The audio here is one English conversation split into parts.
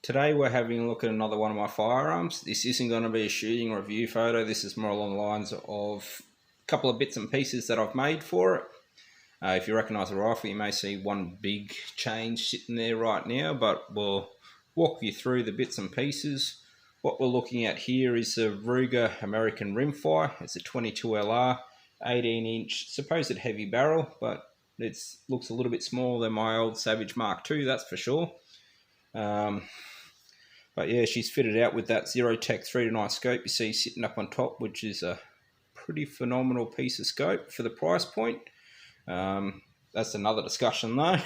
Today we're having a look at another one of my firearms. This isn't going to be a shooting review photo. This is more along the lines of a couple of bits and pieces that I've made for it. If you recognise the rifle, you may see one big change sitting there right now, but we'll walk you through the bits and pieces. What we're looking at here is the Ruger American Rimfire. It's a 22 LR, 18-inch supposed heavy barrel, but it looks a little bit smaller than my old Savage Mark II, that's for sure. But yeah, she's fitted out with that Zero-Tech 3-to-9 scope you see sitting up on top, which is a pretty phenomenal piece of scope for the price point. That's another discussion though.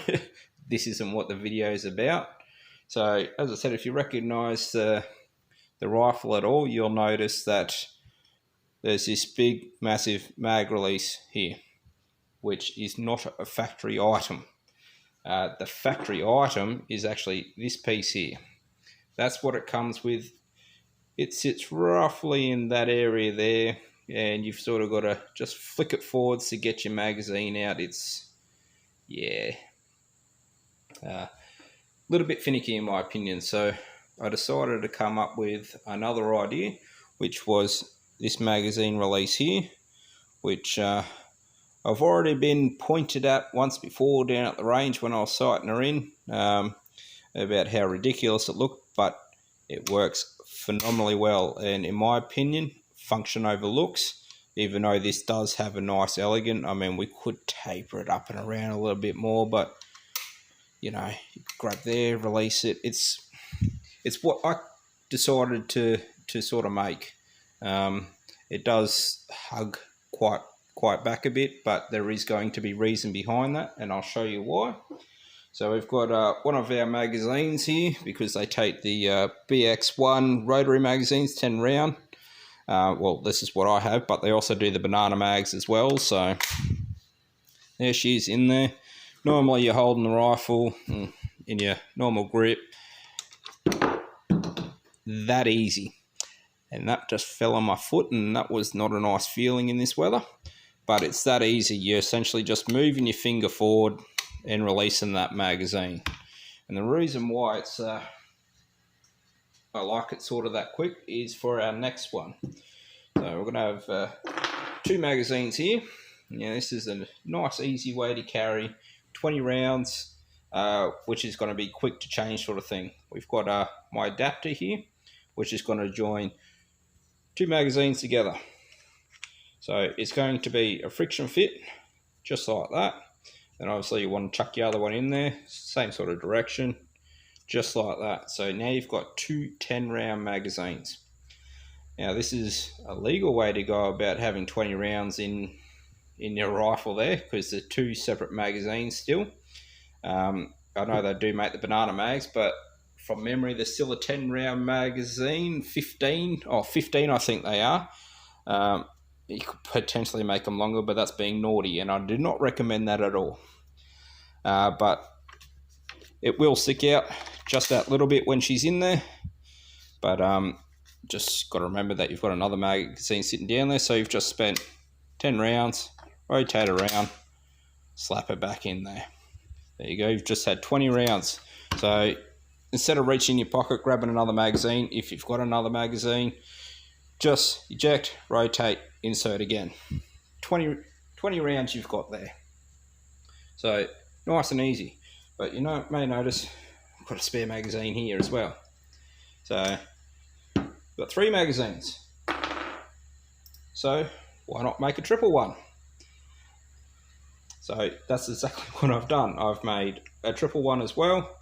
This isn't what the video is about. So as I said, if you recognise the rifle at all, you'll notice that there's this big massive mag release here, which is not a factory item. The factory item is actually this piece here. That's what it comes with. It sits roughly in that area there, and you've sort of got to just flick it forwards to get your magazine out. It's, yeah, a little bit finicky in my opinion. So I decided to come up with another idea, which was this magazine release here, which I've already been pointed at once before down at the range when I was sighting her in, about how ridiculous it looked, but it works phenomenally well, and in my opinion, function over looks. Even though this does have a nice elegant, I mean, we could taper it up and around a little bit more, but you know, you grab there, release it. It's what I decided to sort of make. It does hug quite back a bit, but there is going to be reason behind that, and I'll show you why. So we've got one of our magazines here, because they take the BX1 rotary magazines, 10 round. Well, this is what I have, but they also do the banana mags as well. So there she is in there. Normally you're holding the rifle in your normal grip. That easy. And that just fell on my foot, and that was not a nice feeling in this weather. But it's that easy. You're essentially just moving your finger forward and releasing that magazine. And the reason why it's I like it sort of that quick is for our next one. So we're going to have 2 magazines here. Now this is a nice easy way to carry 20 rounds, which is going to be quick to change sort of thing. We've got my adapter here, which is going to join 2 magazines together. So it's going to be a friction fit, just like that. Then obviously you want to chuck the other one in there, same sort of direction, just like that. So now you've got 2 10-round magazines. Now this is a legal way to go about having 20 rounds in your rifle there, because they're 2 separate magazines still. I know they do make the banana mags, but from memory there's still a 10-round magazine, 15 I think they are. You could potentially make them longer, but that's being naughty, and I do not recommend that at all. But it will stick out just that little bit when she's in there. But just got to remember that you've got another magazine sitting down there, so you've just spent 10 rounds, rotate around, slap it back in there. There you go, you've just had 20 rounds. So instead of reaching in your pocket, grabbing another magazine, if you've got another magazine, just eject, rotate, insert again. 20 rounds you've got there. So nice and easy. But you may notice I've got a spare magazine here as well. So I've got 3 magazines. So why not make a triple one? So that's exactly what I've done. I've made a triple one as well.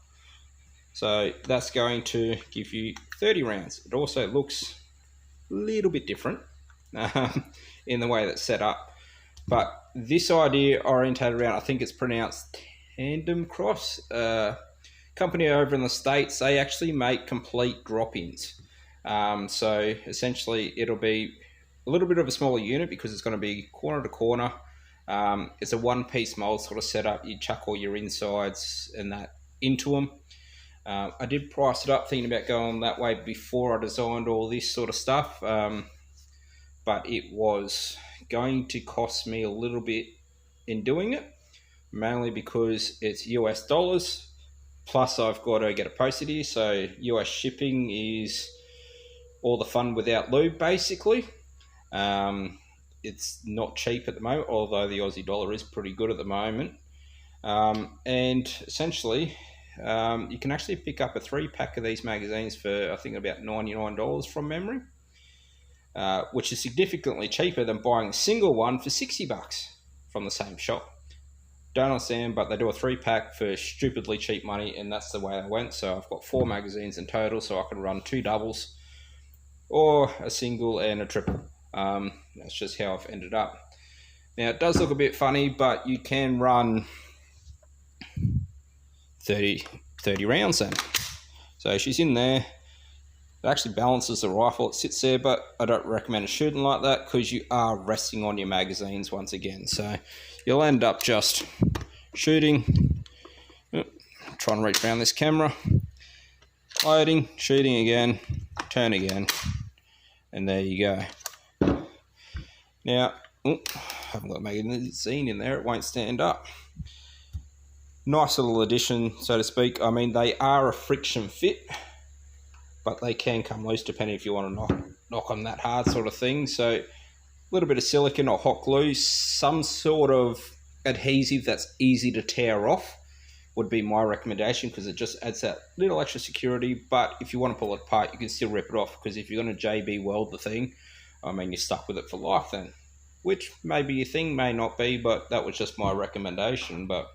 So that's going to give you 30 rounds. It also looks a little bit different in the way that's set up, but this idea orientated around, I think it's pronounced Tandem Cross, company over in the States. They actually make complete drop-ins. So essentially it'll be a little bit of a smaller unit, because it's going to be corner to corner. It's a one-piece mold sort of setup. You chuck all your insides and that into them. I did price it up thinking about going that way before I designed all this sort of stuff, but it was going to cost me a little bit in doing it, mainly because it's US dollars Plus, I've got to get it posted here, so US shipping is all the fun without lube, basically. It's not cheap at the moment, although the Aussie dollar is pretty good at the moment. And essentially, you can actually pick up a 3-pack of these magazines for, I think, about $99 from memory, which is significantly cheaper than buying a single one for $60 from the same shop. Don't understand, but they do a 3-pack for stupidly cheap money, and that's the way I went. So I've got 4 magazines in total, so I can run 2 doubles or a single and a triple. That's just how I've ended up. Now, it does look a bit funny, but you can run 30 rounds then. So she's in there. It actually balances the rifle. It sits there, but I don't recommend shooting like that because you are resting on your magazines once again. So you'll end up just shooting, trying to reach around this camera, loading, shooting again, turn again, and there you go. Now, I haven't got a magazine in there, it won't stand up. Nice little addition, so to speak. I mean, they are a friction fit, but they can come loose depending if you want to knock on that hard sort of thing. So a little bit of silicone or hot glue, some sort of adhesive that's easy to tear off would be my recommendation, because it just adds that little extra security. But if you want to pull it apart, you can still rip it off, because if you're going to JB weld the thing, I mean, you're stuck with it for life then, which may be your thing, may not be, but that was just my recommendation. But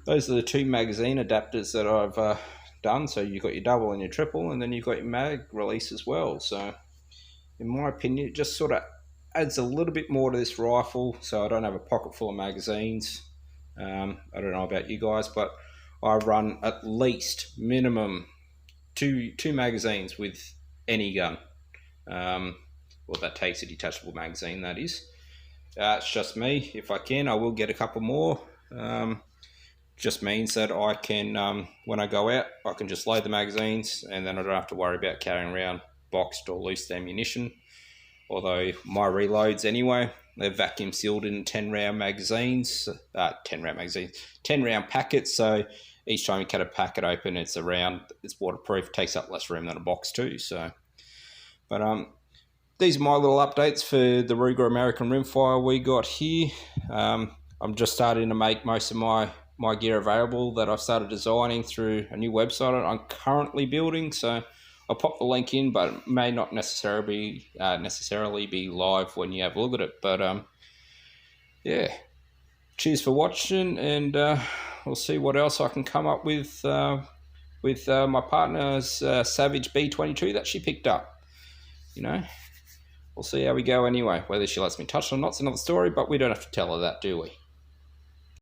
those are the 2 magazine adapters that I've done. So you've got your double and your triple, and then you've got your mag release as well. So in my opinion, it just sort of adds a little bit more to this rifle, so I don't have a pocket full of magazines. I don't know about you guys, but I run at least minimum two magazines with any gun. Well, that takes a detachable magazine, that is. It's just me. If I can, I will get a couple more. Just means that I can, when I go out, I can just load the magazines, and then I don't have to worry about carrying around boxed or loose ammunition. Although my reloads anyway, they're vacuum sealed in 10-round magazines, 10-round packets. So each time you cut a packet open, it's waterproof, takes up less room than a box too. So, but these are my little updates for the Ruger American Rimfire we got here. I'm just starting to make most of my gear available that I've started designing through a new website I'm currently building. So I'll pop the link in, but it may not necessarily be live when you have a look at it. But yeah, cheers for watching, and we'll see what else I can come up with my partner's Savage B22 that she picked up. You know, we'll see how we go anyway. Whether she lets me touch it or not's another story, but we don't have to tell her that, do we?